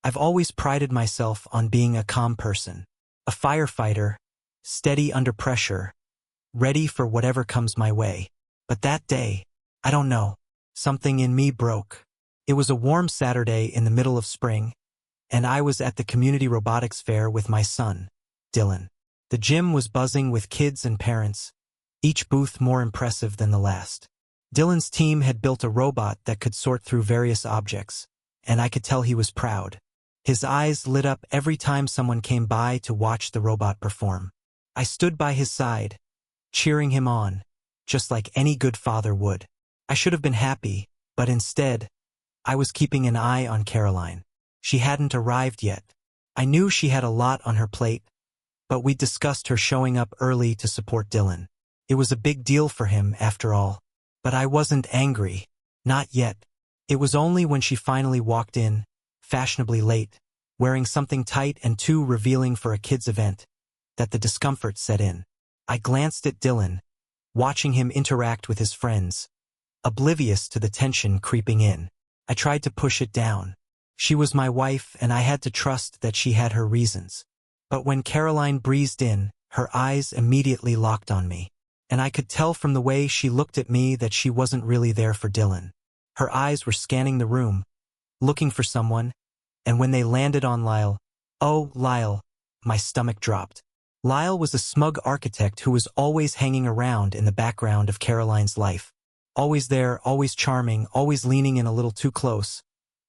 I've always prided myself on being a calm person. A firefighter, steady under pressure, ready for whatever comes my way. But that day, I don't know, something in me broke. It was a warm Saturday in the middle of spring, and I was at the community robotics fair with my son, Dylan. The gym was buzzing with kids and parents, each booth more impressive than the last. Dylan's team had built a robot that could sort through various objects, and I could tell he was proud. His eyes lit up every time someone came by to watch the robot perform. I stood by his side, cheering him on, just like any good father would. I should have been happy, but instead, I was keeping an eye on Caroline. She hadn't arrived yet. I knew she had a lot on her plate, but we discussed her showing up early to support Dylan. It was a big deal for him, after all. But I wasn't angry. Not yet. It was only when she finally walked in, fashionably late, wearing something tight and too revealing for a kid's event, that the discomfort set in. I glanced at Dylan, watching him interact with his friends, oblivious to the tension creeping in. I tried to push it down. She was my wife, and I had to trust that she had her reasons. But when Caroline breezed in, her eyes immediately locked on me. And I could tell from the way she looked at me that she wasn't really there for Dylan. Her eyes were scanning the room, looking for someone, and when they landed on Lyle, oh, Lyle, my stomach dropped. Lyle was a smug architect who was always hanging around in the background of Caroline's life. Always there, always charming, always leaning in a little too close,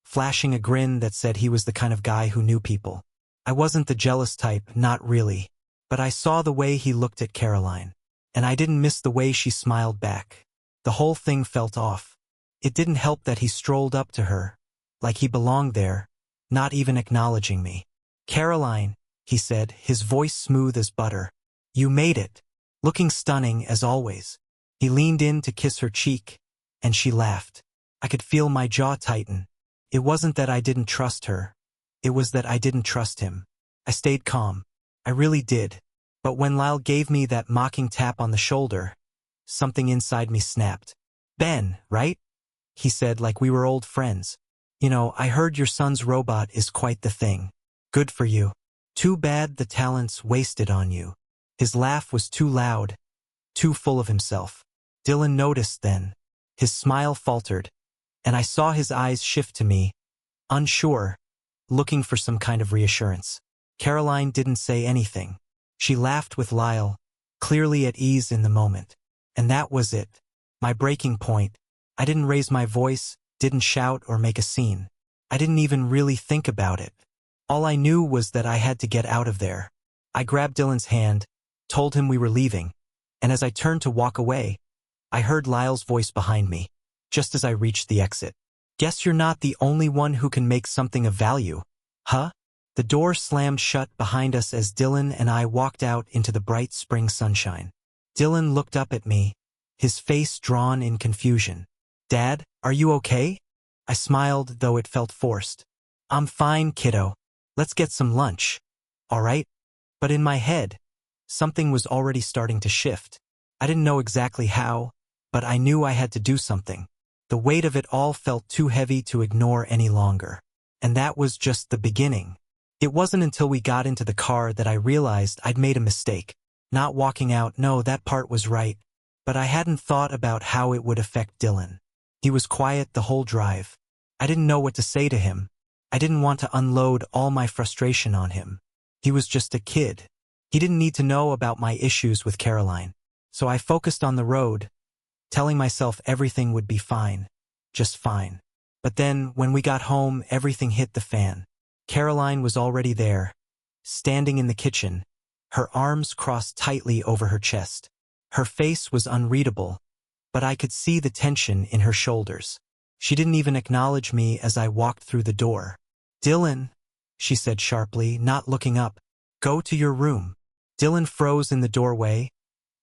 flashing a grin that said he was the kind of guy who knew people. I wasn't the jealous type, not really, but I saw the way he looked at Caroline. And I didn't miss the way she smiled back. The whole thing felt off. It didn't help that he strolled up to her, like he belonged there, not even acknowledging me. Caroline, he said, his voice smooth as butter. You made it. Looking stunning as always. He leaned in to kiss her cheek, and she laughed. I could feel my jaw tighten. It wasn't that I didn't trust her. It was that I didn't trust him. I stayed calm. I really did. But when Lyle gave me that mocking tap on the shoulder, something inside me snapped. Ben, right? He said like we were old friends. You know, I heard your son's robot is quite the thing. Good for you. Too bad the talent's wasted on you. His laugh was too loud, too full of himself. Dylan noticed then. His smile faltered, and I saw his eyes shift to me, unsure, looking for some kind of reassurance. Caroline didn't say anything. She laughed with Lyle, clearly at ease in the moment. And that was it. My breaking point. I didn't raise my voice, didn't shout or make a scene. I didn't even really think about it. All I knew was that I had to get out of there. I grabbed Dylan's hand, told him we were leaving, and as I turned to walk away, I heard Lyle's voice behind me, just as I reached the exit. Guess you're not the only one who can make something of value, huh? The door slammed shut behind us as Dylan and I walked out into the bright spring sunshine. Dylan looked up at me, his face drawn in confusion. Dad, are you okay? I smiled, though it felt forced. I'm fine, kiddo. Let's get some lunch. All right? But in my head, something was already starting to shift. I didn't know exactly how, but I knew I had to do something. The weight of it all felt too heavy to ignore any longer. And that was just the beginning. It wasn't until we got into the car that I realized I'd made a mistake. Not walking out, no, that part was right. But I hadn't thought about how it would affect Dylan. He was quiet the whole drive. I didn't know what to say to him. I didn't want to unload all my frustration on him. He was just a kid. He didn't need to know about my issues with Caroline. So I focused on the road, telling myself everything would be fine. Just fine. But then, when we got home, everything hit the fan. Caroline was already there, standing in the kitchen, her arms crossed tightly over her chest. Her face was unreadable, but I could see the tension in her shoulders. She didn't even acknowledge me as I walked through the door. Dylan, she said sharply, not looking up, go to your room. Dylan froze in the doorway,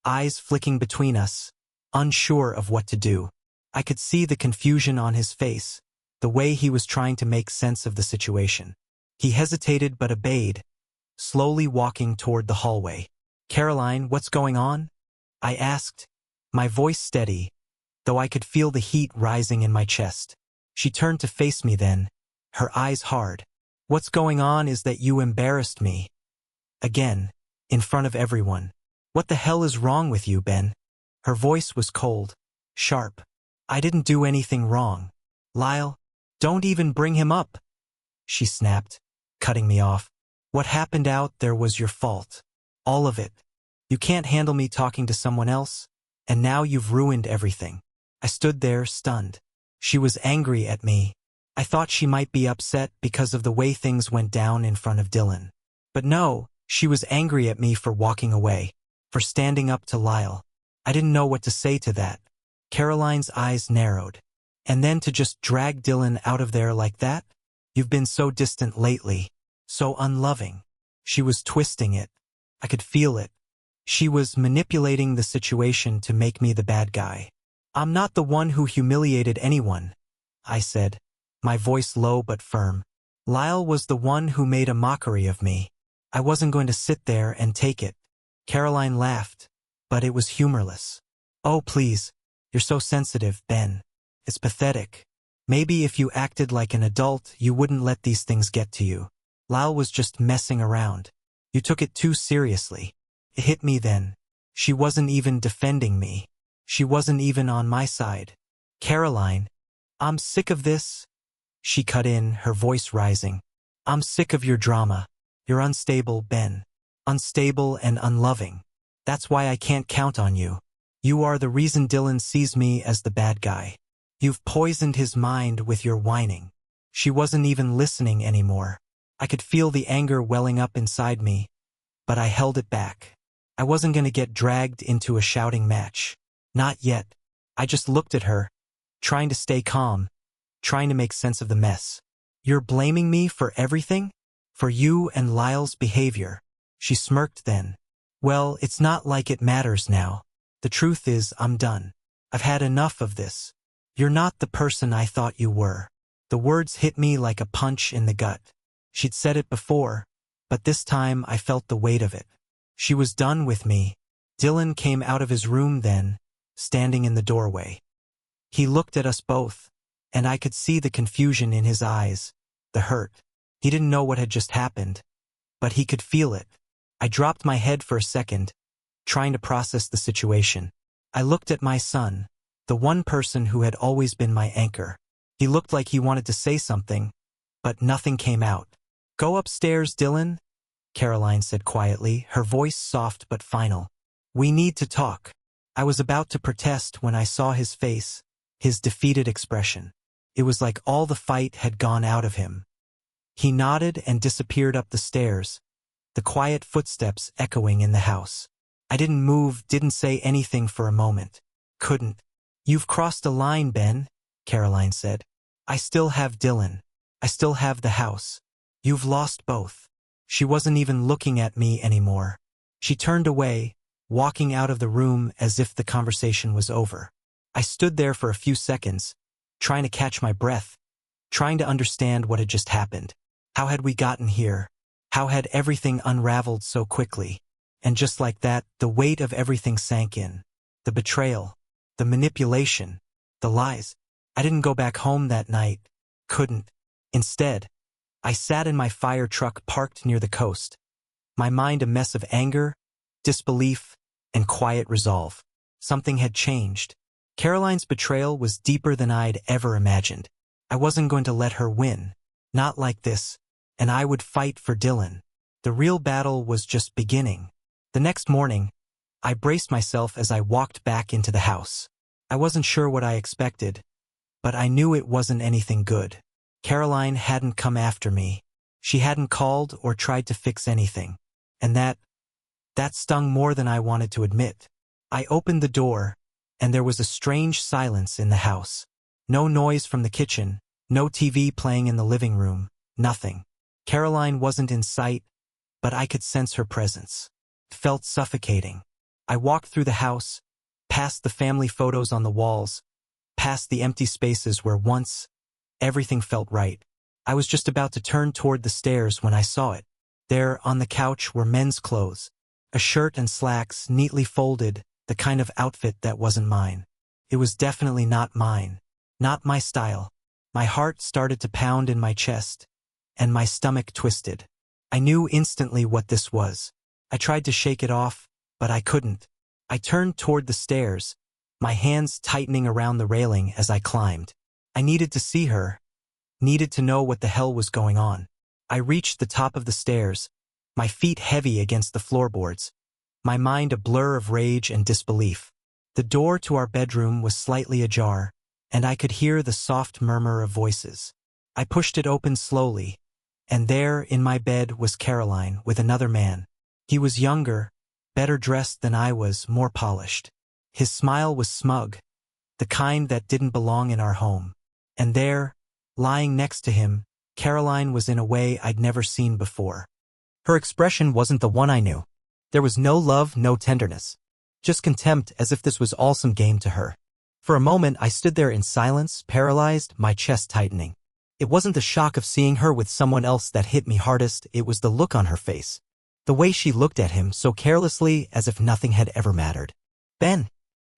eyes flicking between us, unsure of what to do. I could see the confusion on his face, the way he was trying to make sense of the situation. He hesitated but obeyed, slowly walking toward the hallway. Caroline, what's going on? I asked, my voice steady, though I could feel the heat rising in my chest. She turned to face me then, her eyes hard. What's going on is that you embarrassed me. Again. In front of everyone. What the hell is wrong with you, Ben? Her voice was cold. Sharp. I didn't do anything wrong. Lyle, don't even bring him up. She snapped, cutting me off. What happened out there was your fault. All of it. You can't handle me talking to someone else, and now you've ruined everything. I stood there, stunned. She was angry at me. I thought she might be upset because of the way things went down in front of Dylan. But no, she was angry at me for walking away, for standing up to Lyle. I didn't know what to say to that. Caroline's eyes narrowed. And then to just drag Dylan out of there like that? You've been so distant lately, so unloving. She was twisting it. I could feel it. She was manipulating the situation to make me the bad guy. I'm not the one who humiliated anyone, I said, my voice low but firm. Lyle was the one who made a mockery of me. I wasn't going to sit there and take it. Caroline laughed, but it was humorless. Oh, please. You're so sensitive, Ben. It's pathetic. Maybe if you acted like an adult, you wouldn't let these things get to you. Lyle was just messing around. You took it too seriously. It hit me then. She wasn't even defending me. She wasn't even on my side. Caroline, I'm sick of this. She cut in, her voice rising. I'm sick of your drama. You're unstable, Ben. Unstable and unloving. That's why I can't count on you. You are the reason Dylan sees me as the bad guy. You've poisoned his mind with your whining. She wasn't even listening anymore. I could feel the anger welling up inside me, but I held it back. I wasn't going to get dragged into a shouting match. Not yet. I just looked at her, trying to stay calm, trying to make sense of the mess. You're blaming me for everything? For you and Lyle's behavior. She smirked then. Well, it's not like it matters now. The truth is, I'm done. I've had enough of this. You're not the person I thought you were. The words hit me like a punch in the gut. She'd said it before, but this time I felt the weight of it. She was done with me. Dylan came out of his room then, standing in the doorway. He looked at us both, and I could see the confusion in his eyes, the hurt. He didn't know what had just happened, but he could feel it. I dropped my head for a second, trying to process the situation. I looked at my son, the one person who had always been my anchor. He looked like he wanted to say something, but nothing came out. Go upstairs, Dylan, Caroline said quietly, her voice soft but final. We need to talk. I was about to protest when I saw his face, his defeated expression. It was like all the fight had gone out of him. He nodded and disappeared up the stairs, the quiet footsteps echoing in the house. I didn't move, didn't say anything for a moment. Couldn't. You've crossed a line, Ben, Caroline said. I still have Dylan. I still have the house. You've lost both. She wasn't even looking at me anymore. She turned away, walking out of the room as if the conversation was over. I stood there for a few seconds, trying to catch my breath, trying to understand what had just happened. How had we gotten here? How had everything unraveled so quickly? And just like that, the weight of everything sank in. The betrayal, the manipulation, the lies. I didn't go back home that night. Couldn't. Instead, I sat in my fire truck parked near the coast, my mind a mess of anger, disbelief, and quiet resolve. Something had changed. Caroline's betrayal was deeper than I'd ever imagined. I wasn't going to let her win. Not like this. And I would fight for Dylan. The real battle was just beginning. The next morning, I braced myself as I walked back into the house. I wasn't sure what I expected, but I knew it wasn't anything good. Caroline hadn't come after me. She hadn't called or tried to fix anything. And that stung more than I wanted to admit. I opened the door, and there was a strange silence in the house. No noise from the kitchen, no TV playing in the living room, nothing. Caroline wasn't in sight, but I could sense her presence. It felt suffocating. I walked through the house, past the family photos on the walls, past the empty spaces where once everything felt right. I was just about to turn toward the stairs when I saw it. There, on the couch, were men's clothes. A shirt and slacks, neatly folded, the kind of outfit that wasn't mine. It was definitely not mine. Not my style. My heart started to pound in my chest. and my stomach twisted. I knew instantly what this was. I tried to shake it off, but I couldn't. I turned toward the stairs, my hands tightening around the railing as I climbed. I needed to see her, needed to know what the hell was going on. I reached the top of the stairs, my feet heavy against the floorboards, my mind a blur of rage and disbelief. The door to our bedroom was slightly ajar, and I could hear the soft murmur of voices. I pushed it open slowly, and there in my bed was Caroline with another man. He was younger, better dressed than I was, more polished. His smile was smug, the kind that didn't belong in our home. And there, lying next to him, Caroline was in a way I'd never seen before. Her expression wasn't the one I knew. There was no love, no tenderness. Just contempt, as if this was all some game to her. For a moment I stood there in silence, paralyzed, my chest tightening. It wasn't the shock of seeing her with someone else that hit me hardest, it was the look on her face. The way she looked at him so carelessly, as if nothing had ever mattered. "Ben."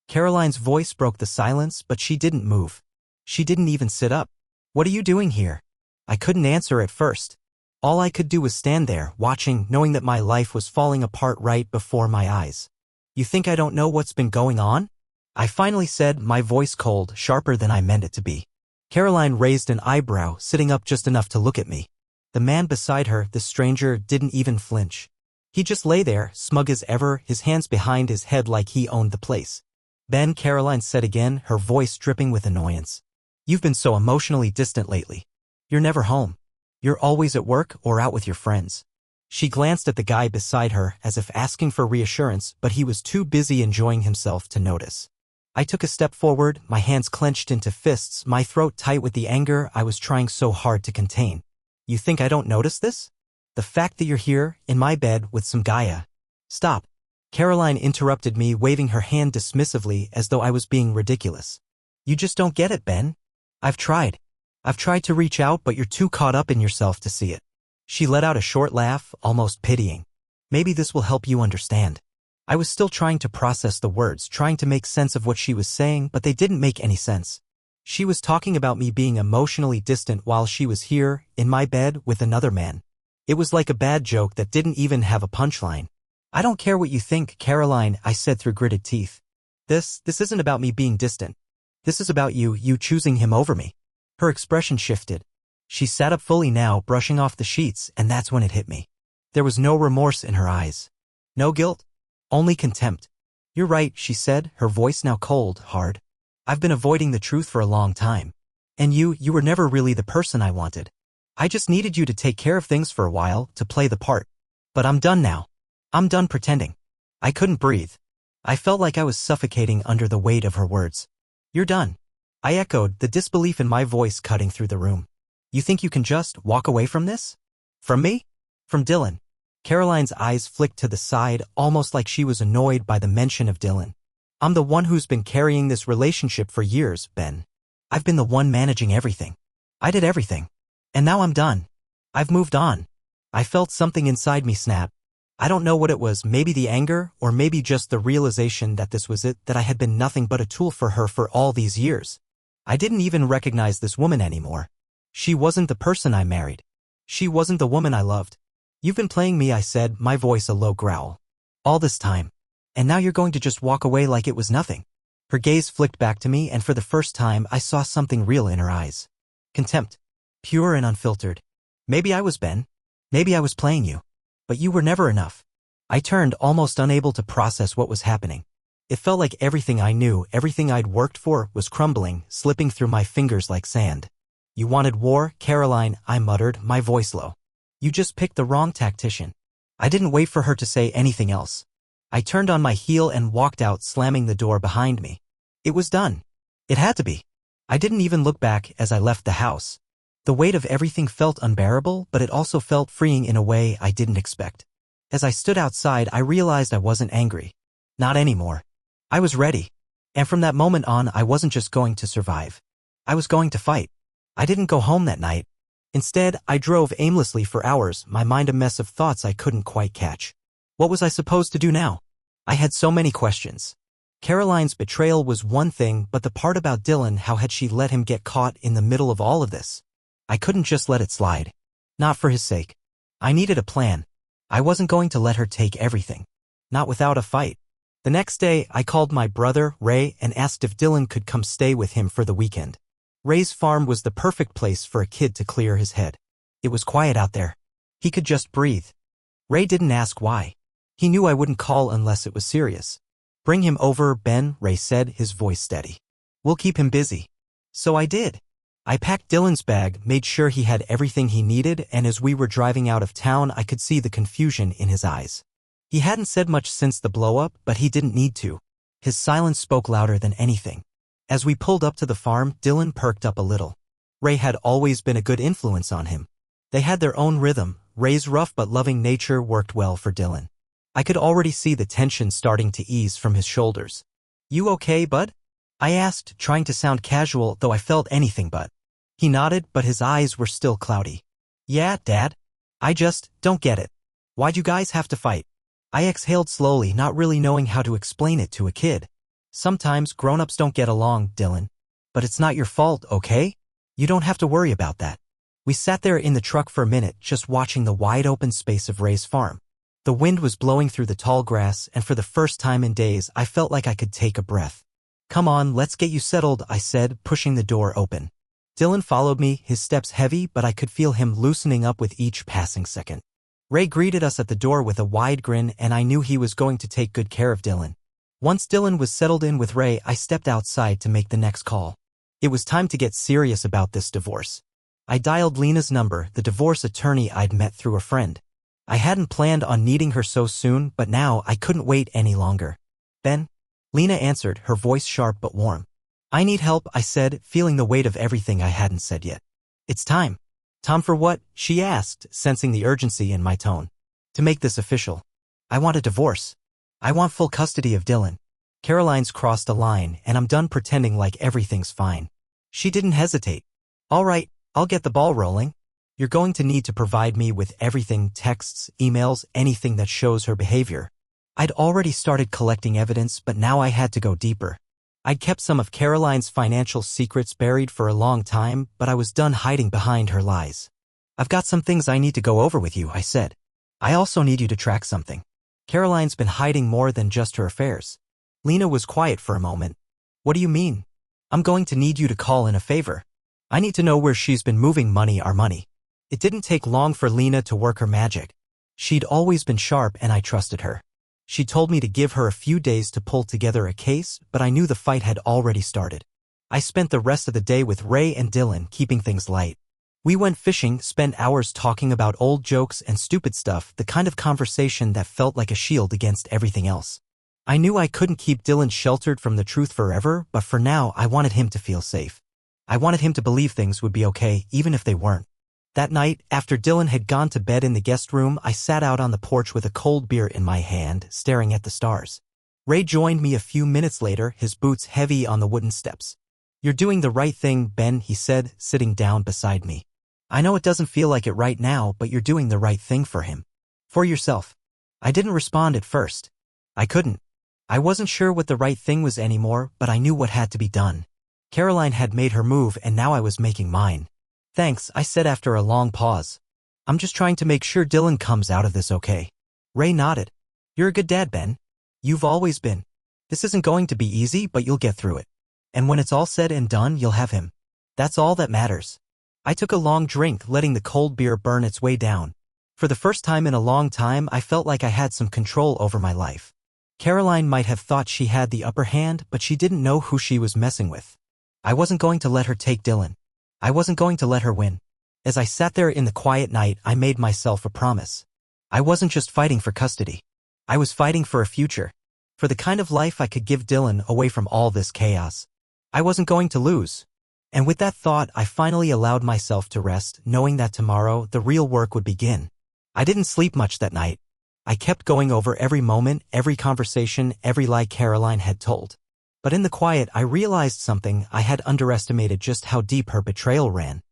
Caroline's voice broke the silence, but she didn't move. She didn't even sit up. "What are you doing here?" I couldn't answer at first. All I could do was stand there, watching, knowing that my life was falling apart right before my eyes. "You think I don't know what's been going on?" I finally said, my voice cold, sharper than I meant it to be. Caroline raised an eyebrow, sitting up just enough to look at me. The man beside her, the stranger, didn't even flinch. He just lay there, smug as ever, his hands behind his head like he owned the place. "Ben," Caroline said again, her voice dripping with annoyance. "You've been so emotionally distant lately. You're never home. You're always at work or out with your friends." She glanced at the guy beside her as if asking for reassurance, but he was too busy enjoying himself to notice. I took a step forward, my hands clenched into fists, my throat tight with the anger I was trying so hard to contain. "You think I don't notice this? The fact that you're here, in my bed, with some Gaia." "Stop." Caroline interrupted me, waving her hand dismissively as though I was being ridiculous. "You just don't get it, Ben. I've tried. I've tried to reach out, but you're too caught up in yourself to see it." She let out a short laugh, almost pitying. "Maybe this will help you understand." I was still trying to process the words, trying to make sense of what she was saying, but they didn't make any sense. She was talking about me being emotionally distant while she was here, in my bed, with another man. It was like a bad joke that didn't even have a punchline. "I don't care what you think, Caroline," I said through gritted teeth. This isn't about me being distant. This is about you choosing him over me." Her expression shifted. She sat up fully now, brushing off the sheets, and that's when it hit me. There was no remorse in her eyes. No guilt. Only contempt. "You're right," she said, her voice now cold, hard. "I've been avoiding the truth for a long time. And you were never really the person I wanted. I just needed you to take care of things for a while, to play the part. But I'm done now. I'm done pretending." I couldn't breathe. I felt like I was suffocating under the weight of her words. "You're done." I echoed, the disbelief in my voice cutting through the room. "You think you can just walk away from this? From me? From Dylan?" Caroline's eyes flicked to the side, almost like she was annoyed by the mention of Dylan. "I'm the one who's been carrying this relationship for years, Ben. I've been the one managing everything. I did everything. And now I'm done. I've moved on." I felt something inside me snap. I don't know what it was, maybe the anger, or maybe just the realization that this was it, that I had been nothing but a tool for her for all these years. I didn't even recognize this woman anymore. She wasn't the person I married. She wasn't the woman I loved. "You've been playing me," I said, my voice a low growl. "All this time. And now you're going to just walk away like it was nothing." Her gaze flicked back to me, and for the first time I saw something real in her eyes. Contempt. Pure and unfiltered. "Maybe I was, Ben. Maybe I was playing you. But you were never enough." I turned, almost unable to process what was happening. It felt like everything I knew, everything I'd worked for, was crumbling, slipping through my fingers like sand. "You wanted war, Caroline," I muttered, my voice low. "You just picked the wrong tactician." I didn't wait for her to say anything else. I turned on my heel and walked out, slamming the door behind me. It was done. It had to be. I didn't even look back as I left the house. The weight of everything felt unbearable, but it also felt freeing in a way I didn't expect. As I stood outside, I realized I wasn't angry. Not anymore. I was ready. And from that moment on, I wasn't just going to survive. I was going to fight. I didn't go home that night. Instead, I drove aimlessly for hours, my mind a mess of thoughts I couldn't quite catch. What was I supposed to do now? I had so many questions. Caroline's betrayal was one thing, but the part about Dylan, how had she let him get caught in the middle of all of this? I couldn't just let it slide. Not for his sake. I needed a plan. I wasn't going to let her take everything. Not without a fight. The next day, I called my brother, Ray, and asked if Dylan could come stay with him for the weekend. Ray's farm was the perfect place for a kid to clear his head. It was quiet out there. He could just breathe. Ray didn't ask why. He knew I wouldn't call unless it was serious. Bring him over, Ben, Ray said, his voice steady. We'll keep him busy. So I did. I packed Dylan's bag, made sure he had everything he needed, and as we were driving out of town, I could see the confusion in his eyes. He hadn't said much since the blow-up, but he didn't need to. His silence spoke louder than anything. As we pulled up to the farm, Dylan perked up a little. Ray had always been a good influence on him. They had their own rhythm. Ray's rough but loving nature worked well for Dylan. I could already see the tension starting to ease from his shoulders. You okay, bud? I asked, trying to sound casual, though I felt anything but. He nodded, but his eyes were still cloudy. Yeah, Dad. I just don't get it. Why'd you guys have to fight? I exhaled slowly, not really knowing how to explain it to a kid. Sometimes grown-ups don't get along, Dylan. But it's not your fault, okay? You don't have to worry about that. We sat there in the truck for a minute, just watching the wide-open space of Ray's farm. The wind was blowing through the tall grass, and for the first time in days, I felt like I could take a breath. Come on, let's get you settled, I said, pushing the door open. Dylan followed me, his steps heavy, but I could feel him loosening up with each passing second. Ray greeted us at the door with a wide grin, and I knew he was going to take good care of Dylan. Once Dylan was settled in with Ray, I stepped outside to make the next call. It was time to get serious about this divorce. I dialed Lena's number, the divorce attorney I'd met through a friend. I hadn't planned on needing her so soon, but now I couldn't wait any longer. Ben? Lena answered, her voice sharp but warm. I need help, I said, feeling the weight of everything I hadn't said yet. It's time. Time for what? She asked, sensing the urgency in my tone. To make this official. I want a divorce. I want full custody of Dylan. Caroline's crossed a line, and I'm done pretending like everything's fine. She didn't hesitate. All right, I'll get the ball rolling. You're going to need to provide me with everything, texts, emails, anything that shows her behavior. I'd already started collecting evidence, but now I had to go deeper. I'd kept some of Caroline's financial secrets buried for a long time, but I was done hiding behind her lies. I've got some things I need to go over with you, I said. I also need you to track something. Caroline's been hiding more than just her affairs. Lena was quiet for a moment. What do you mean? I'm going to need you to call in a favor. I need to know where she's been moving money, our money. It didn't take long for Lena to work her magic. She'd always been sharp and I trusted her. She told me to give her a few days to pull together a case, but I knew the fight had already started. I spent the rest of the day with Ray and Dylan, keeping things light. We went fishing, spent hours talking about old jokes and stupid stuff, the kind of conversation that felt like a shield against everything else. I knew I couldn't keep Dylan sheltered from the truth forever, but for now I wanted him to feel safe. I wanted him to believe things would be okay, even if they weren't. That night, after Dylan had gone to bed in the guest room, I sat out on the porch with a cold beer in my hand, staring at the stars. Ray joined me a few minutes later, his boots heavy on the wooden steps. You're doing the right thing, Ben, he said, sitting down beside me. I know it doesn't feel like it right now, but you're doing the right thing for him. For yourself. I didn't respond at first. I couldn't. I wasn't sure what the right thing was anymore, but I knew what had to be done. Caroline had made her move and now I was making mine. Thanks, I said after a long pause. I'm just trying to make sure Dylan comes out of this okay. Ray nodded. You're a good dad, Ben. You've always been. This isn't going to be easy, but you'll get through it. And when it's all said and done, you'll have him. That's all that matters. I took a long drink, letting the cold beer burn its way down. For the first time in a long time, I felt like I had some control over my life. Caroline might have thought she had the upper hand, but she didn't know who she was messing with. I wasn't going to let her take Dylan. I wasn't going to let her win. As I sat there in the quiet night, I made myself a promise. I wasn't just fighting for custody. I was fighting for a future. For the kind of life I could give Dylan away from all this chaos. I wasn't going to lose. And with that thought, I finally allowed myself to rest, knowing that tomorrow the real work would begin. I didn't sleep much that night. I kept going over every moment, every conversation, every lie Caroline had told. But in the quiet, I realized something. I had underestimated just how deep her betrayal ran.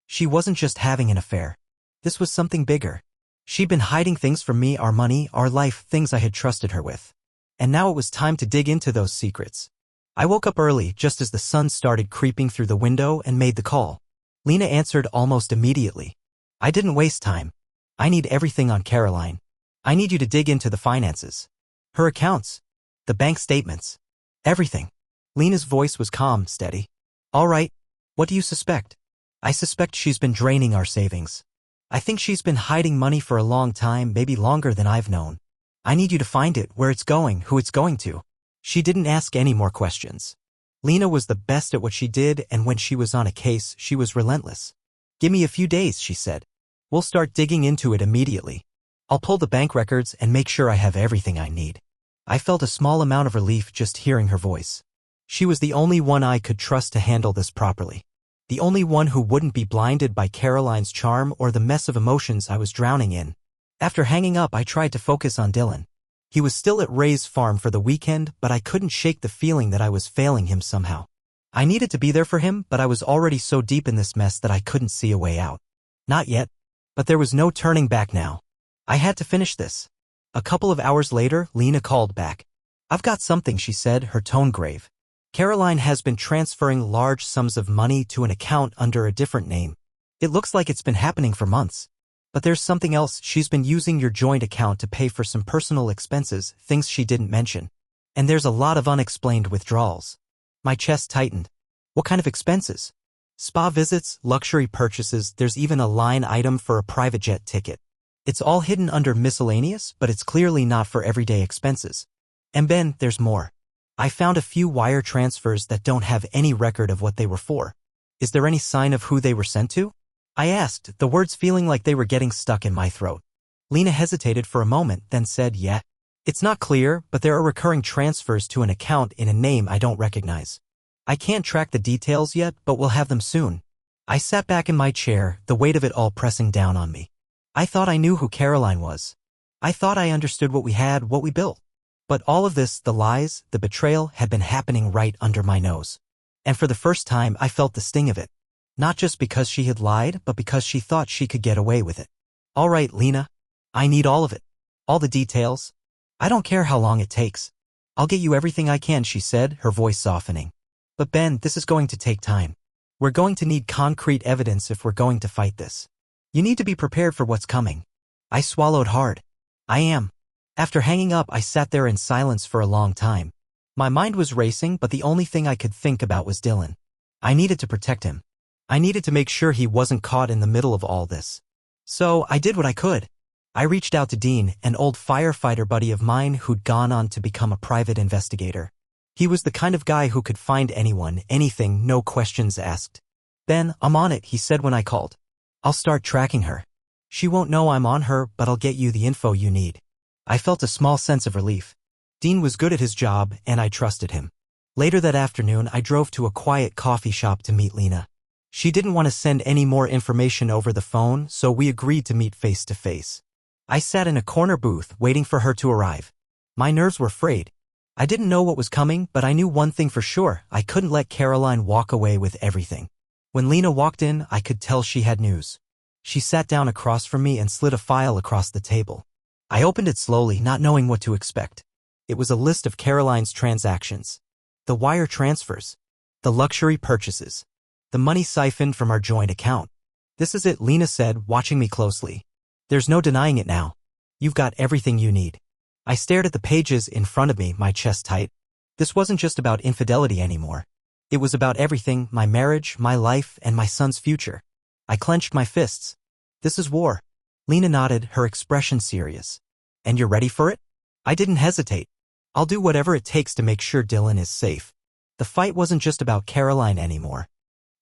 She wasn't just having an affair. This was something bigger. She'd been hiding things from me, our money, our life, things I had trusted her with. And now it was time to dig into those secrets. I woke up early, just as the sun started creeping through the window, and made the call. Lena answered almost immediately. I didn't waste time. I need everything on Caroline. I need you to dig into the finances. Her accounts. The bank statements. Everything. Lena's voice was calm, steady. All right. What do you suspect? I suspect she's been draining our savings. I think she's been hiding money for a long time, maybe longer than I've known. I need you to find it, where it's going, who it's going to. She didn't ask any more questions. Lena was the best at what she did, and when she was on a case, she was relentless. Give me a few days, she said. We'll start digging into it immediately. I'll pull the bank records and make sure I have everything I need. I felt a small amount of relief just hearing her voice. She was the only one I could trust to handle this properly. The only one who wouldn't be blinded by Caroline's charm or the mess of emotions I was drowning in. After hanging up, I tried to focus on Dylan. He was still at Ray's farm for the weekend, but I couldn't shake the feeling that I was failing him somehow. I needed to be there for him, but I was already so deep in this mess that I couldn't see a way out. Not yet. But there was no turning back now. I had to finish this. A couple of hours later, Lena called back. I've got something, she said, her tone grave. Caroline has been transferring large sums of money to an account under a different name. It looks like it's been happening for months. But there's something else. She's been using your joint account to pay for some personal expenses, things she didn't mention. And there's a lot of unexplained withdrawals. My chest tightened. What kind of expenses? Spa visits, luxury purchases, there's even a line item for a private jet ticket. It's all hidden under miscellaneous, but it's clearly not for everyday expenses. And then, there's more. I found a few wire transfers that don't have any record of what they were for. Is there any sign of who they were sent to? I asked, the words feeling like they were getting stuck in my throat. Lena hesitated for a moment, then said, yeah. It's not clear, but there are recurring transfers to an account in a name I don't recognize. I can't track the details yet, but we'll have them soon. I sat back in my chair, the weight of it all pressing down on me. I thought I knew who Caroline was. I thought I understood what we had, what we built. But all of this, the lies, the betrayal, had been happening right under my nose. And for the first time, I felt the sting of it. Not just because she had lied, but because she thought she could get away with it. All right, Lena. I need all of it. All the details. I don't care how long it takes. I'll get you everything I can, she said, her voice softening. But Ben, this is going to take time. We're going to need concrete evidence if we're going to fight this. You need to be prepared for what's coming. I swallowed hard. I am. After hanging up, I sat there in silence for a long time. My mind was racing, but the only thing I could think about was Dylan. I needed to protect him. I needed to make sure he wasn't caught in the middle of all this. So I did what I could. I reached out to Dean, an old firefighter buddy of mine who'd gone on to become a private investigator. He was the kind of guy who could find anyone, anything, no questions asked. Ben, I'm on it, he said when I called. I'll start tracking her. She won't know I'm on her, but I'll get you the info you need. I felt a small sense of relief. Dean was good at his job, and I trusted him. Later that afternoon, I drove to a quiet coffee shop to meet Lena. She didn't want to send any more information over the phone, so we agreed to meet face to face. I sat in a corner booth, waiting for her to arrive. My nerves were frayed. I didn't know what was coming, but I knew one thing for sure. I couldn't let Caroline walk away with everything. When Lena walked in, I could tell she had news. She sat down across from me and slid a file across the table. I opened it slowly, not knowing what to expect. It was a list of Caroline's transactions. The wire transfers. The luxury purchases. The money siphoned from our joint account. This is it, Lena said, watching me closely. There's no denying it now. You've got everything you need. I stared at the pages in front of me, my chest tight. This wasn't just about infidelity anymore. It was about everything, my marriage, my life, and my son's future. I clenched my fists. This is war. Lena nodded, her expression serious. And you're ready for it? I didn't hesitate. I'll do whatever it takes to make sure Dylan is safe. The fight wasn't just about Caroline anymore.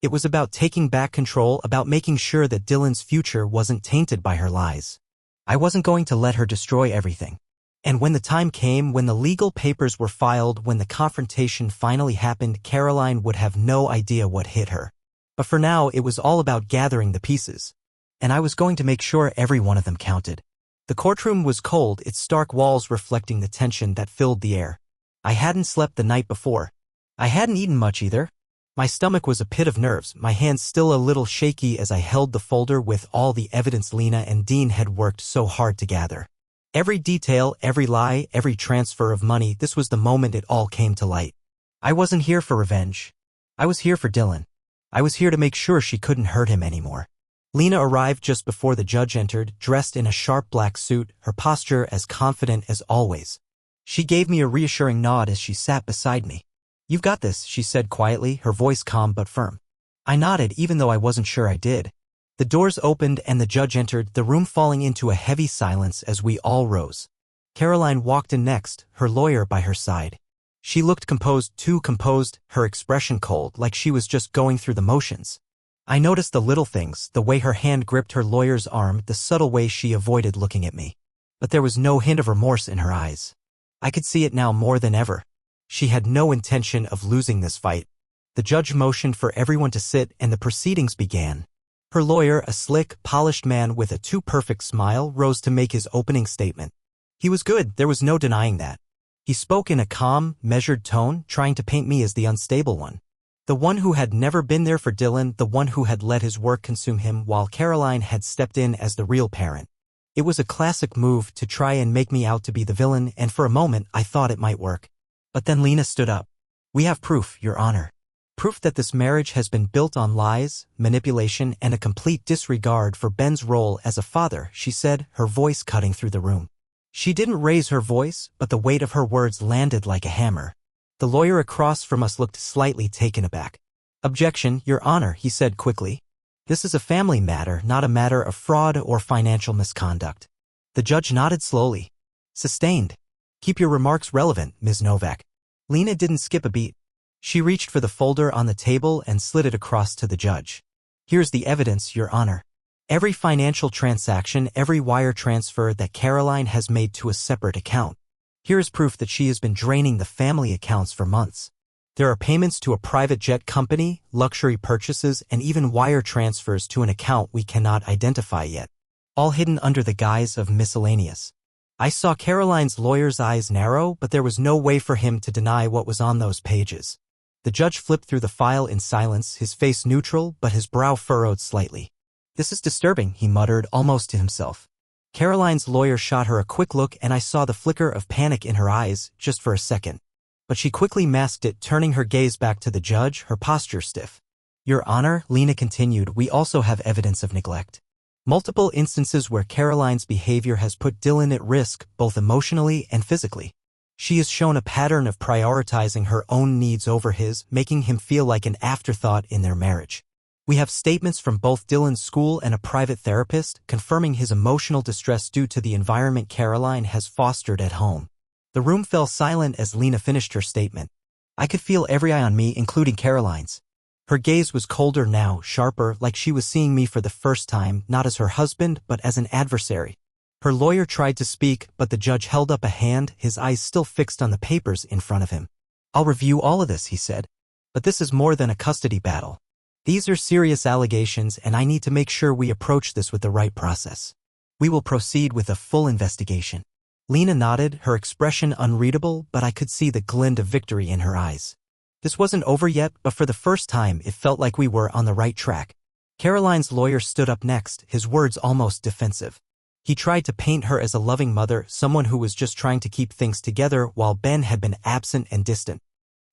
It was about taking back control, about making sure that Dylan's future wasn't tainted by her lies. I wasn't going to let her destroy everything. And when the time came, when the legal papers were filed, when the confrontation finally happened, Caroline would have no idea what hit her. But for now, it was all about gathering the pieces. And I was going to make sure every one of them counted. The courtroom was cold, its stark walls reflecting the tension that filled the air. I hadn't slept the night before. I hadn't eaten much either. My stomach was a pit of nerves, my hands still a little shaky as I held the folder with all the evidence Lena and Dean had worked so hard to gather. Every detail, every lie, every transfer of money, this was the moment it all came to light. I wasn't here for revenge. I was here for Dylan. I was here to make sure she couldn't hurt him anymore. Lena arrived just before the judge entered, dressed in a sharp black suit, her posture as confident as always. She gave me a reassuring nod as she sat beside me. "You've got this," she said quietly, her voice calm but firm. I nodded even though I wasn't sure I did. The doors opened and the judge entered, the room falling into a heavy silence as we all rose. Caroline walked in next, her lawyer by her side. She looked composed, too composed, her expression cold, like she was just going through the motions. I noticed the little things, the way her hand gripped her lawyer's arm, the subtle way she avoided looking at me. But there was no hint of remorse in her eyes. I could see it now more than ever. She had no intention of losing this fight. The judge motioned for everyone to sit and the proceedings began. Her lawyer, a slick, polished man with a too-perfect smile, rose to make his opening statement. He was good, there was no denying that. He spoke in a calm, measured tone, trying to paint me as the unstable one. The one who had never been there for Dylan, the one who had let his work consume him while Caroline had stepped in as the real parent. It was a classic move to try and make me out to be the villain, and for a moment I thought it might work. But then Lena stood up. "We have proof, Your Honor. Proof that this marriage has been built on lies, manipulation, and a complete disregard for Ben's role as a father," she said, her voice cutting through the room. She didn't raise her voice, but the weight of her words landed like a hammer. The lawyer across from us looked slightly taken aback. "Objection, Your Honor," he said quickly. "This is a family matter, not a matter of fraud or financial misconduct." The judge nodded slowly. "Sustained. Keep your remarks relevant, Ms. Novak." Lena didn't skip a beat. She reached for the folder on the table and slid it across to the judge. "Here's the evidence, Your Honor. Every financial transaction, every wire transfer that Caroline has made to a separate account. Here is proof that she has been draining the family accounts for months. There are payments to a private jet company, luxury purchases, and even wire transfers to an account we cannot identify yet, all hidden under the guise of miscellaneous." I saw Caroline's lawyer's eyes narrow, but there was no way for him to deny what was on those pages. The judge flipped through the file in silence, his face neutral, but his brow furrowed slightly. "This is disturbing," he muttered, almost to himself. Caroline's lawyer shot her a quick look, and I saw the flicker of panic in her eyes, just for a second. But she quickly masked it, turning her gaze back to the judge, her posture stiff. "Your Honor," Lena continued, "we also have evidence of neglect. Multiple instances where Caroline's behavior has put Dylan at risk, both emotionally and physically. She has shown a pattern of prioritizing her own needs over his, making him feel like an afterthought in their marriage. We have statements from both Dylan's school and a private therapist confirming his emotional distress due to the environment Caroline has fostered at home." The room fell silent as Lena finished her statement. I could feel every eye on me, including Caroline's. Her gaze was colder now, sharper, like she was seeing me for the first time, not as her husband, but as an adversary. Her lawyer tried to speak, but the judge held up a hand, his eyes still fixed on the papers in front of him. "I'll review all of this," he said. "But this is more than a custody battle. These are serious allegations, and I need to make sure we approach this with the right process. We will proceed with a full investigation." Lena nodded, her expression unreadable, but I could see the glint of victory in her eyes. This wasn't over yet, but for the first time it felt like we were on the right track. Caroline's lawyer stood up next, his words almost defensive. He tried to paint her as a loving mother, someone who was just trying to keep things together while Ben had been absent and distant.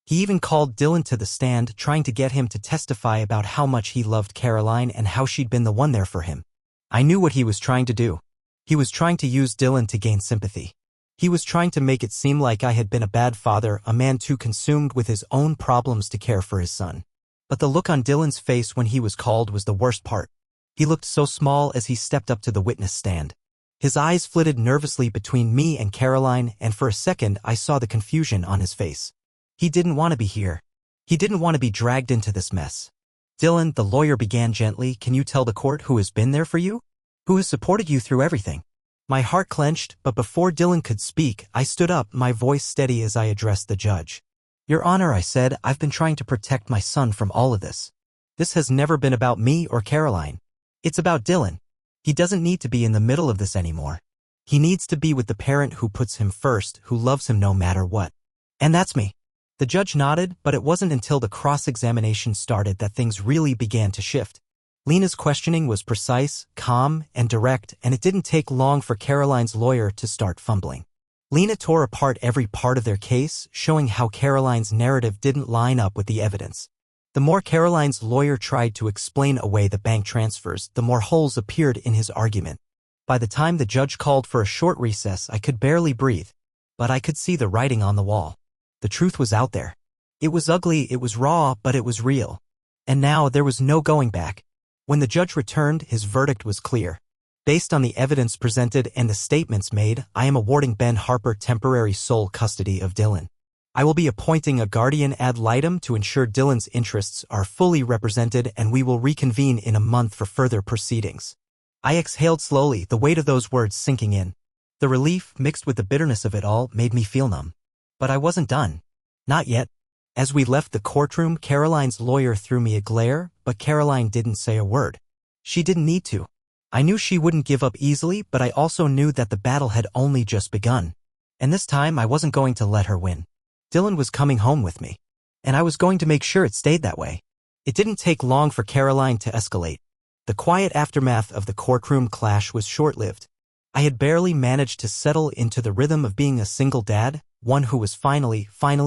He even called Dylan to the stand, trying to get him to testify about how much he loved Caroline and how she'd been the one there for him. I knew what he was trying to do. He was trying to use Dylan to gain sympathy. He was trying to make it seem like I had been a bad father, a man too consumed with his own problems to care for his son. But the look on Dylan's face when he was called was the worst part. He looked so small as he stepped up to the witness stand. His eyes flitted nervously between me and Caroline, and for a second I saw the confusion on his face. He didn't want to be here. He didn't want to be dragged into this mess. "Dylan," the lawyer began gently, "can you tell the court who has been there for you? Who has supported you through everything?" My heart clenched, but before Dylan could speak, I stood up, my voice steady as I addressed the judge. "Your Honor," I said, "I've been trying to protect my son from all of this. This has never been about me or Caroline. It's about Dylan. He doesn't need to be in the middle of this anymore. He needs to be with the parent who puts him first, who loves him no matter what. And that's me." The judge nodded, but it wasn't until the cross-examination started that things really began to shift. Lena's questioning was precise, calm, and direct, and it didn't take long for Caroline's lawyer to start fumbling. Lena tore apart every part of their case, showing how Caroline's narrative didn't line up with the evidence. The more Caroline's lawyer tried to explain away the bank transfers, the more holes appeared in his argument. By the time the judge called for a short recess, I could barely breathe. But I could see the writing on the wall. The truth was out there. It was ugly, it was raw, but it was real. And now there was no going back. When the judge returned, his verdict was clear. Based on the evidence presented and the statements made, I am awarding Ben Harper temporary sole custody of Dylan. I will be appointing a guardian ad litem to ensure Dylan's interests are fully represented, and we will reconvene in a month for further proceedings. I exhaled slowly, the weight of those words sinking in. The relief, mixed with the bitterness of it all, made me feel numb. But I wasn't done. Not yet. As we left the courtroom, Caroline's lawyer threw me a glare, but Caroline didn't say a word. She didn't need to. I knew she wouldn't give up easily, but I also knew that the battle had only just begun. And this time I wasn't going to let her win. Dylan was coming home with me. And I was going to make sure it stayed that way. It didn't take long for Caroline to escalate. The quiet aftermath of the courtroom clash was short-lived. I had barely managed to settle into the rhythm of being a single dad, one who was finally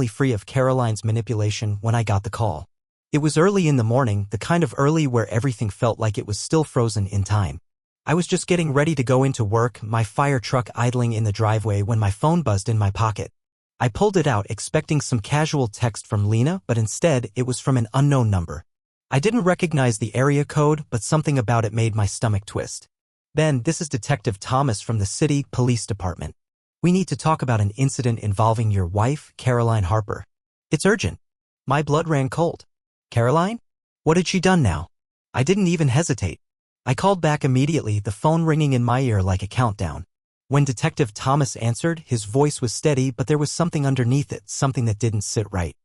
free of Caroline's manipulation, when I got the call. It was early in the morning, the kind of early where everything felt like it was still frozen in time. I was just getting ready to go into work, my fire truck idling in the driveway, when my phone buzzed in my pocket. I pulled it out expecting some casual text from Lena, but instead it was from an unknown number. I didn't recognize the area code, but something about it made my stomach twist. "Ben, this is Detective Thomas from the City Police Department. We need to talk about an incident involving your wife, Caroline Harper. It's urgent." My blood ran cold. Caroline? What had she done now? I didn't even hesitate. I called back immediately, the phone ringing in my ear like a countdown. When Detective Thomas answered, his voice was steady, but there was something underneath it, something that didn't sit right.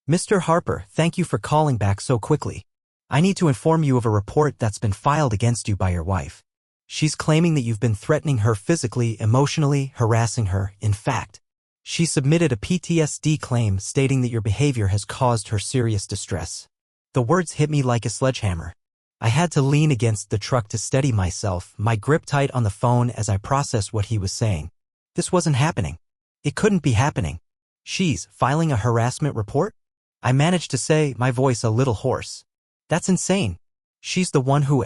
"Mr. Harper, thank you for calling back so quickly. I need to inform you of a report that's been filed against you by your wife. She's claiming that you've been threatening her physically, emotionally, harassing her. In fact, she submitted a PTSD claim stating that your behavior has caused her serious distress." The words hit me like a sledgehammer. I had to lean against the truck to steady myself, my grip tight on the phone as I processed what he was saying. This wasn't happening. It couldn't be happening. "She's filing a harassment report?" I managed to say, my voice a little hoarse. "That's insane. She's the one who..."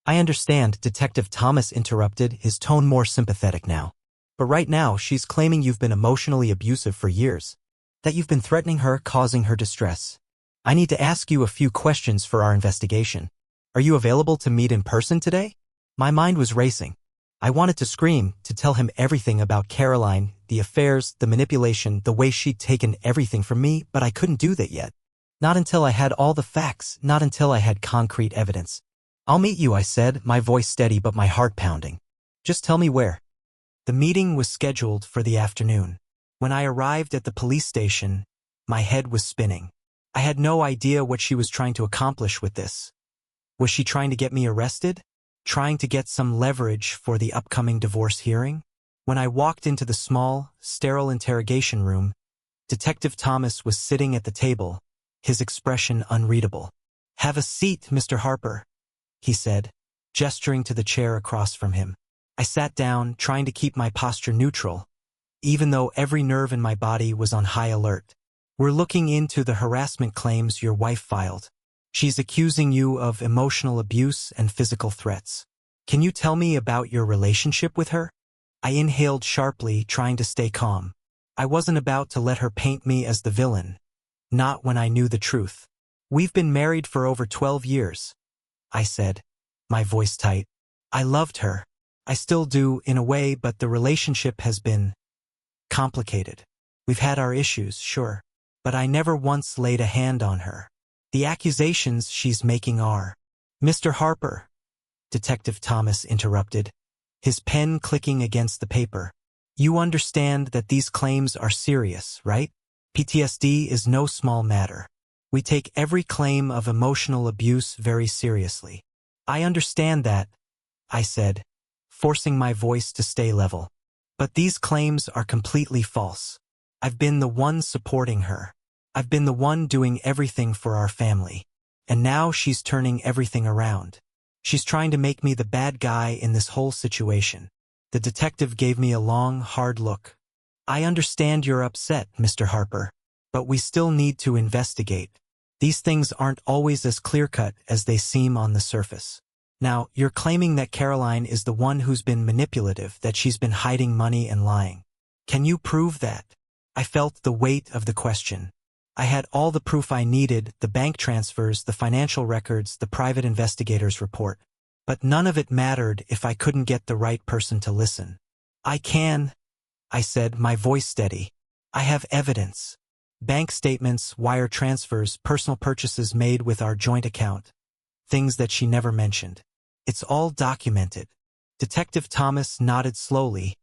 "I understand," Detective Thomas interrupted, his tone more sympathetic now. "But right now she's claiming you've been emotionally abusive for years. That you've been threatening her, causing her distress. I need to ask you a few questions for our investigation. Are you available to meet in person today?" My mind was racing. I wanted to scream, to tell him everything about Caroline, the affairs, the manipulation, the way she'd taken everything from me, but I couldn't do that yet. Not until I had all the facts, not until I had concrete evidence. "I'll meet you," I said, my voice steady but my heart pounding. "Just tell me where." The meeting was scheduled for the afternoon. When I arrived at the police station, my head was spinning. I had no idea what she was trying to accomplish with this. Was she trying to get me arrested? Trying to get some leverage for the upcoming divorce hearing? When I walked into the small, sterile interrogation room, Detective Thomas was sitting at the table, his expression unreadable. "Have a seat, Mr. Harper," he said, gesturing to the chair across from him. I sat down, trying to keep my posture neutral, even though every nerve in my body was on high alert. "We're looking into the harassment claims your wife filed. She's accusing you of emotional abuse and physical threats. Can you tell me about your relationship with her?" I inhaled sharply, trying to stay calm. I wasn't about to let her paint me as the villain. Not when I knew the truth. "We've been married for over 12 years, I said, my voice tight. "I loved her. I still do, in a way, but the relationship has been complicated. We've had our issues, sure, but I never once laid a hand on her. The accusations she's making are..." "Mr. Harper," Detective Thomas interrupted, his pen clicking against the paper. "You understand that these claims are serious, right? PTSD is no small matter. We take every claim of emotional abuse very seriously." "I understand that," I said, forcing my voice to stay level. "But these claims are completely false. I've been the one supporting her. I've been the one doing everything for our family. And now she's turning everything around. She's trying to make me the bad guy in this whole situation." The detective gave me a long, hard look. "I understand you're upset, Mr. Harper, but we still need to investigate. These things aren't always as clear-cut as they seem on the surface. Now, you're claiming that Caroline is the one who's been manipulative, that she's been hiding money and lying. Can you prove that? I felt the weight of the question. I had all the proof I needed, the bank transfers, the financial records, the private investigator's report. But none of it mattered if I couldn't get the right person to listen. I can, I said, my voice steady. I have evidence. Bank statements, wire transfers, personal purchases made with our joint account. Things that she never mentioned. It's all documented. Detective Thomas nodded slowly,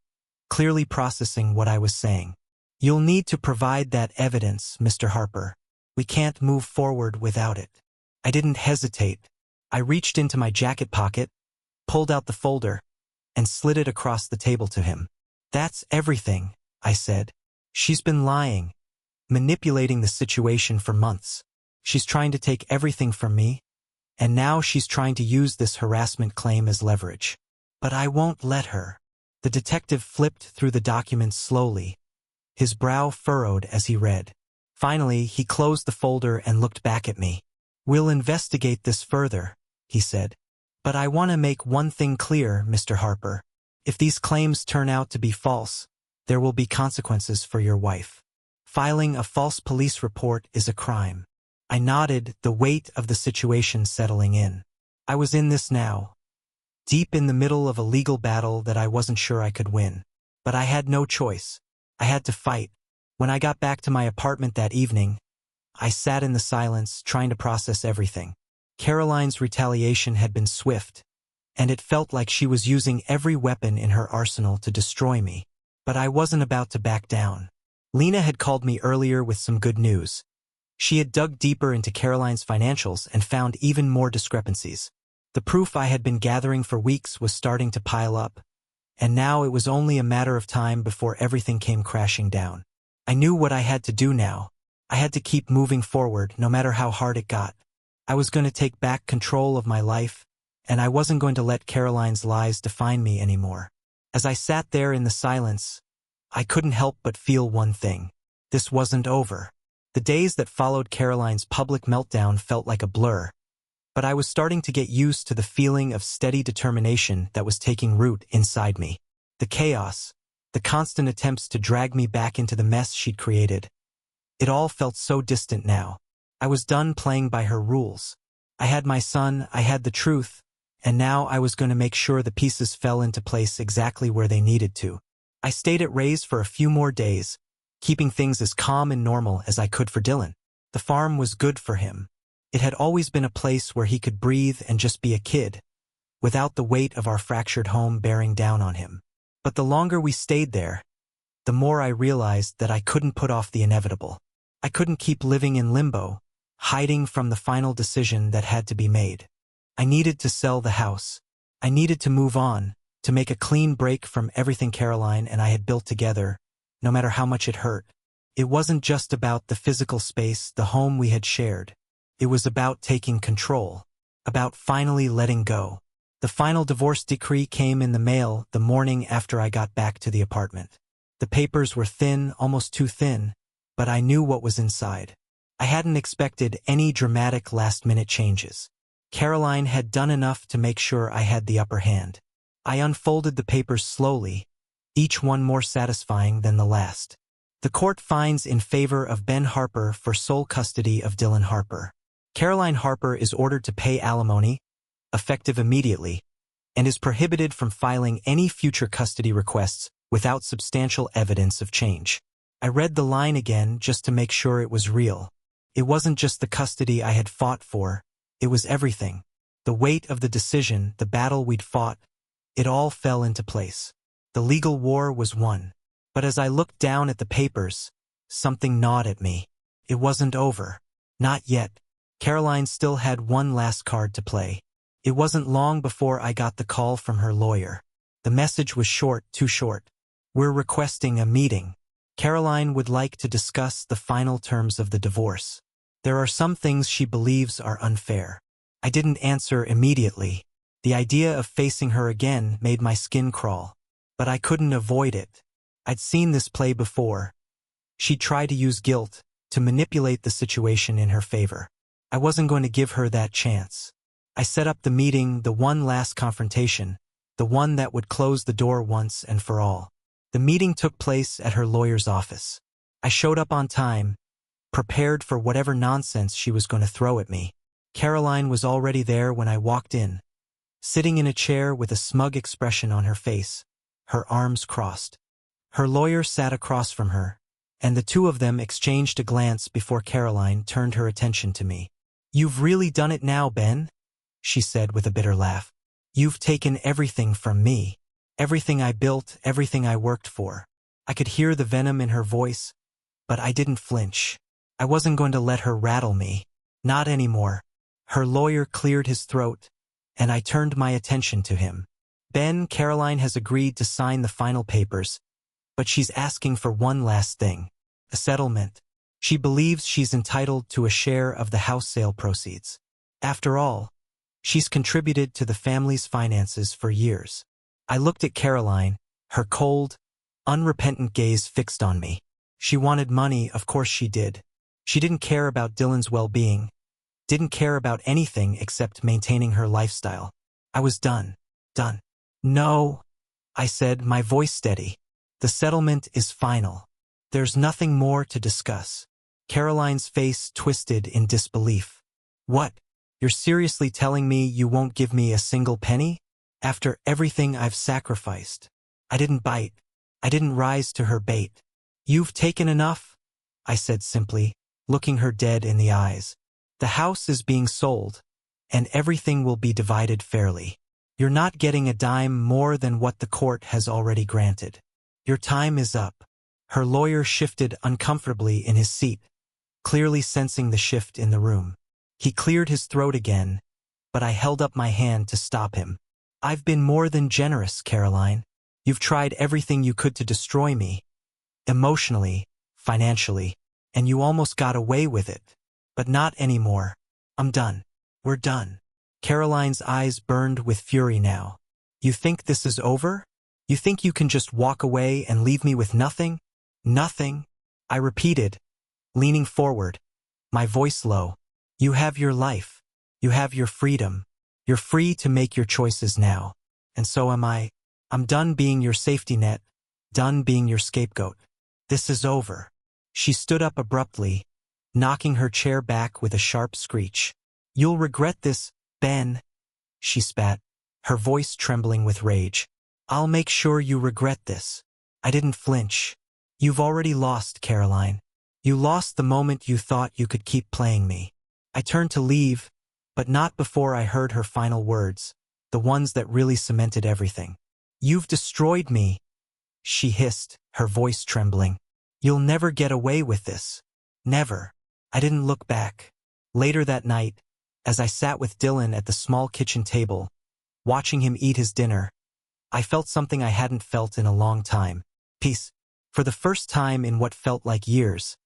clearly processing what I was saying. You'll need to provide that evidence, Mr. Harper. We can't move forward without it. I didn't hesitate. I reached into my jacket pocket, pulled out the folder, and slid it across the table to him. That's everything, I said. She's been lying, manipulating the situation for months. She's trying to take everything from me, and now she's trying to use this harassment claim as leverage. But I won't let her. The detective flipped through the documents slowly, his brow furrowed as he read. Finally, he closed the folder and looked back at me. We'll investigate this further, he said. But I want to make one thing clear, Mr. Harper. If these claims turn out to be false, there will be consequences for your wife. Filing a false police report is a crime. I nodded, the weight of the situation settling in. I was in this now, deep in the middle of a legal battle that I wasn't sure I could win. But I had no choice. I had to fight. When I got back to my apartment that evening, I sat in the silence, trying to process everything. Caroline's retaliation had been swift, and it felt like she was using every weapon in her arsenal to destroy me. But I wasn't about to back down. Lena had called me earlier with some good news. She had dug deeper into Caroline's financials and found even more discrepancies. The proof I had been gathering for weeks was starting to pile up, and now it was only a matter of time before everything came crashing down. I knew what I had to do now. I had to keep moving forward, no matter how hard it got. I was going to take back control of my life, and I wasn't going to let Caroline's lies define me anymore. As I sat there in the silence, I couldn't help but feel one thing. This wasn't over. The days that followed Caroline's public meltdown felt like a blur, but I was starting to get used to the feeling of steady determination that was taking root inside me. The chaos, the constant attempts to drag me back into the mess she'd created. It all felt so distant now. I was done playing by her rules. I had my son, I had the truth, and now I was going to make sure the pieces fell into place exactly where they needed to. I stayed at Ray's for a few more days, keeping things as calm and normal as I could for Dylan. The farm was good for him. It had always been a place where he could breathe and just be a kid, without the weight of our fractured home bearing down on him. But the longer we stayed there, the more I realized that I couldn't put off the inevitable. I couldn't keep living in limbo, hiding from the final decision that had to be made. I needed to sell the house. I needed to move on, to make a clean break from everything Caroline and I had built together, no matter how much it hurt. It wasn't just about the physical space, the home we had shared. It was about taking control, about finally letting go. The final divorce decree came in the mail the morning after I got back to the apartment. The papers were thin, almost too thin, but I knew what was inside. I hadn't expected any dramatic last-minute changes. Caroline had done enough to make sure I had the upper hand. I unfolded the papers slowly, each one more satisfying than the last. The court finds in favor of Ben Harper for sole custody of Dylan Harper. Caroline Harper is ordered to pay alimony, effective immediately, and is prohibited from filing any future custody requests without substantial evidence of change. I read the line again just to make sure it was real. It wasn't just the custody I had fought for, it was everything. The weight of the decision, the battle we'd fought, it all fell into place. The legal war was won. But as I looked down at the papers, something gnawed at me. It wasn't over. Not yet. Caroline still had one last card to play. It wasn't long before I got the call from her lawyer. The message was short, too short. We're requesting a meeting. Caroline would like to discuss the final terms of the divorce. There are some things she believes are unfair. I didn't answer immediately. The idea of facing her again made my skin crawl. But I couldn't avoid it. I'd seen this play before. She'd tried to use guilt to manipulate the situation in her favor. I wasn't going to give her that chance. I set up the meeting, the one last confrontation, the one that would close the door once and for all. The meeting took place at her lawyer's office. I showed up on time, prepared for whatever nonsense she was going to throw at me. Caroline was already there when I walked in, sitting in a chair with a smug expression on her face, her arms crossed. Her lawyer sat across from her, and the two of them exchanged a glance before Caroline turned her attention to me. "You've really done it now, Ben," she said with a bitter laugh. "You've taken everything from me. Everything I built, everything I worked for." I could hear the venom in her voice, but I didn't flinch. I wasn't going to let her rattle me. Not anymore. Her lawyer cleared his throat, and I turned my attention to him. "Ben, Caroline has agreed to sign the final papers, but she's asking for one last thing. A settlement. She believes she's entitled to a share of the house sale proceeds. After all, she's contributed to the family's finances for years." I looked at Caroline, her cold, unrepentant gaze fixed on me. She wanted money, of course she did. She didn't care about Dylan's well-being, didn't care about anything except maintaining her lifestyle. I was done. Done. "No," I said, my voice steady. "The settlement is final. There's nothing more to discuss." Caroline's face twisted in disbelief. "What? You're seriously telling me you won't give me a single penny? After everything I've sacrificed?" I didn't bite. I didn't rise to her bait. "You've taken enough," I said simply, looking her dead in the eyes. "The house is being sold, and everything will be divided fairly. You're not getting a dime more than what the court has already granted. Your time is up." Her lawyer shifted uncomfortably in his seat, clearly sensing the shift in the room. He cleared his throat again, but I held up my hand to stop him. "I've been more than generous, Caroline. You've tried everything you could to destroy me. Emotionally, financially, and you almost got away with it. But not anymore. I'm done. We're done." Caroline's eyes burned with fury now. "You think this is over? You think you can just walk away and leave me with nothing?" "Nothing," I repeated, leaning forward, my voice low. "You have your life. You have your freedom. You're free to make your choices now. And so am I. I'm done being your safety net, done being your scapegoat. This is over." She stood up abruptly, knocking her chair back with a sharp screech. "You'll regret this, Ben," she spat, her voice trembling with rage. "I'll make sure you regret this." I didn't flinch. "You've already lost, Caroline. You lost the moment you thought you could keep playing me." I turned to leave, but not before I heard her final words, the ones that really cemented everything. "You've destroyed me," she hissed, her voice trembling. "You'll never get away with this. Never." I didn't look back. Later that night, as I sat with Dylan at the small kitchen table, watching him eat his dinner, I felt something I hadn't felt in a long time. Peace. For the first time in what felt like years,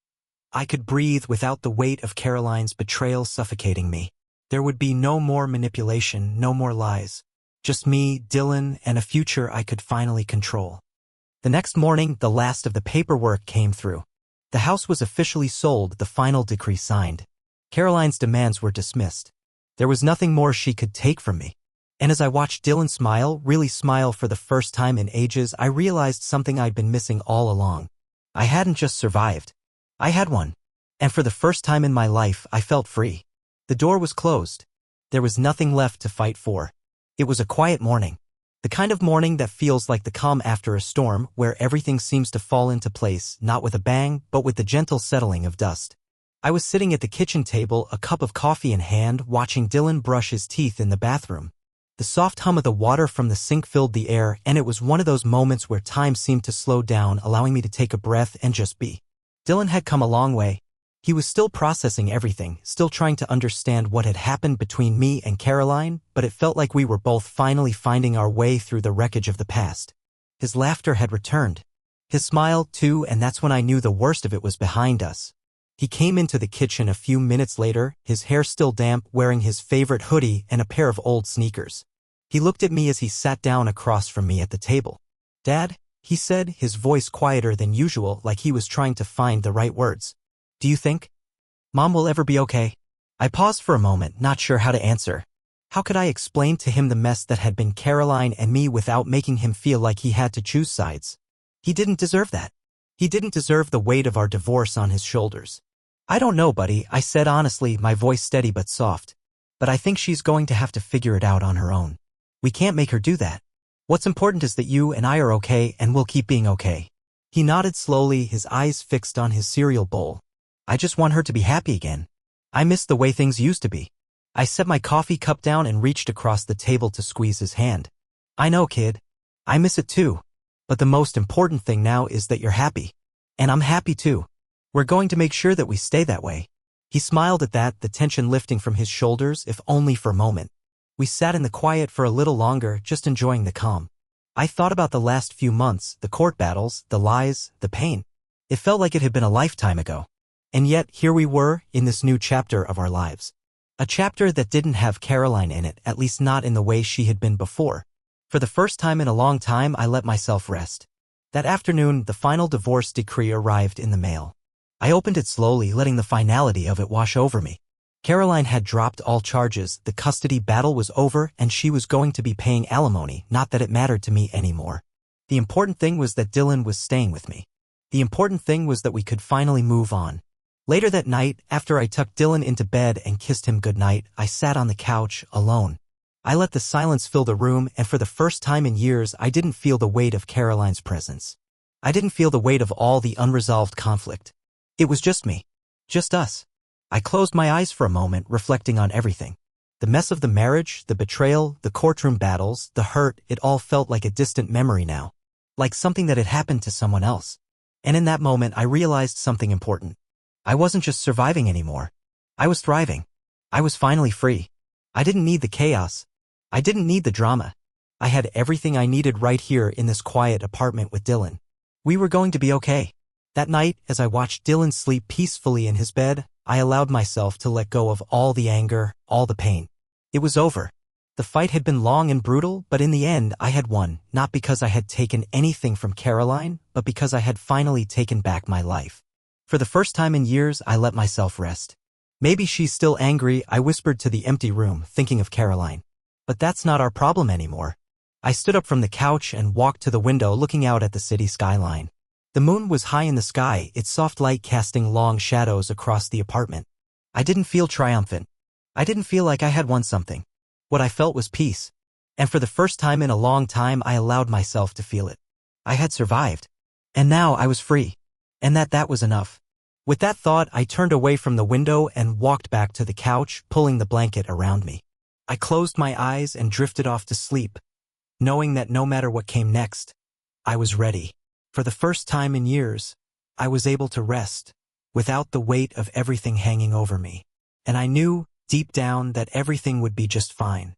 I could breathe without the weight of Caroline's betrayal suffocating me. There would be no more manipulation, no more lies. Just me, Dylan, and a future I could finally control. The next morning, the last of the paperwork came through. The house was officially sold, the final decree signed. Caroline's demands were dismissed. There was nothing more she could take from me. And as I watched Dylan smile, really smile for the first time in ages, I realized something I'd been missing all along. I hadn't just survived. I had won. And for the first time in my life, I felt free. The door was closed. There was nothing left to fight for. It was a quiet morning. The kind of morning that feels like the calm after a storm, where everything seems to fall into place, not with a bang, but with the gentle settling of dust. I was sitting at the kitchen table, a cup of coffee in hand, watching Dylan brush his teeth in the bathroom. The soft hum of the water from the sink filled the air, and it was one of those moments where time seemed to slow down, allowing me to take a breath and just be. Dylan had come a long way. He was still processing everything, still trying to understand what had happened between me and Caroline, but it felt like we were both finally finding our way through the wreckage of the past. His laughter had returned. His smile, too, and that's when I knew the worst of it was behind us. He came into the kitchen a few minutes later, his hair still damp, wearing his favorite hoodie and a pair of old sneakers. He looked at me as he sat down across from me at the table. "Dad," he said, his voice quieter than usual, like he was trying to find the right words. "Do you think Mom will ever be okay?" I paused for a moment, not sure how to answer. How could I explain to him the mess that had been Caroline and me without making him feel like he had to choose sides? He didn't deserve that. He didn't deserve the weight of our divorce on his shoulders. I don't know, buddy, I said honestly, my voice steady but soft. But I think she's going to have to figure it out on her own. We can't make her do that. What's important is that you and I are okay and we'll keep being okay. He nodded slowly, his eyes fixed on his cereal bowl. I just want her to be happy again. I miss the way things used to be. I set my coffee cup down and reached across the table to squeeze his hand. I know, kid. I miss it too. But the most important thing now is that you're happy. And I'm happy too. We're going to make sure that we stay that way. He smiled at that, the tension lifting from his shoulders, if only for a moment. We sat in the quiet for a little longer, just enjoying the calm. I thought about the last few months, the court battles, the lies, the pain. It felt like it had been a lifetime ago. And yet, here we were, in this new chapter of our lives. A chapter that didn't have Caroline in it, at least not in the way she had been before. For the first time in a long time, I let myself rest. That afternoon, the final divorce decree arrived in the mail. I opened it slowly, letting the finality of it wash over me. Caroline had dropped all charges, the custody battle was over, and she was going to be paying alimony, not that it mattered to me anymore. The important thing was that Dylan was staying with me. The important thing was that we could finally move on. Later that night, after I tucked Dylan into bed and kissed him goodnight, I sat on the couch, alone. I let the silence fill the room, and for the first time in years, I didn't feel the weight of Caroline's presence. I didn't feel the weight of all the unresolved conflict. It was just me. Just us. I closed my eyes for a moment, reflecting on everything. The mess of the marriage, the betrayal, the courtroom battles, the hurt, it all felt like a distant memory now. Like something that had happened to someone else. And in that moment, I realized something important. I wasn't just surviving anymore. I was thriving. I was finally free. I didn't need the chaos. I didn't need the drama. I had everything I needed right here in this quiet apartment with Dylan. We were going to be okay. That night, as I watched Dylan sleep peacefully in his bed, I allowed myself to let go of all the anger, all the pain. It was over. The fight had been long and brutal, but in the end, I had won, not because I had taken anything from Caroline, but because I had finally taken back my life. For the first time in years, I let myself rest. Maybe she's still angry, I whispered to the empty room, thinking of Caroline. But that's not our problem anymore. I stood up from the couch and walked to the window, looking out at the city skyline. The moon was high in the sky, its soft light casting long shadows across the apartment. I didn't feel triumphant. I didn't feel like I had won something. What I felt was peace. And for the first time in a long time, I allowed myself to feel it. I had survived. And now I was free. And that was enough. With that thought, I turned away from the window and walked back to the couch, pulling the blanket around me. I closed my eyes and drifted off to sleep, knowing that no matter what came next, I was ready. For the first time in years, I was able to rest, without the weight of everything hanging over me. And I knew, deep down, that everything would be just fine.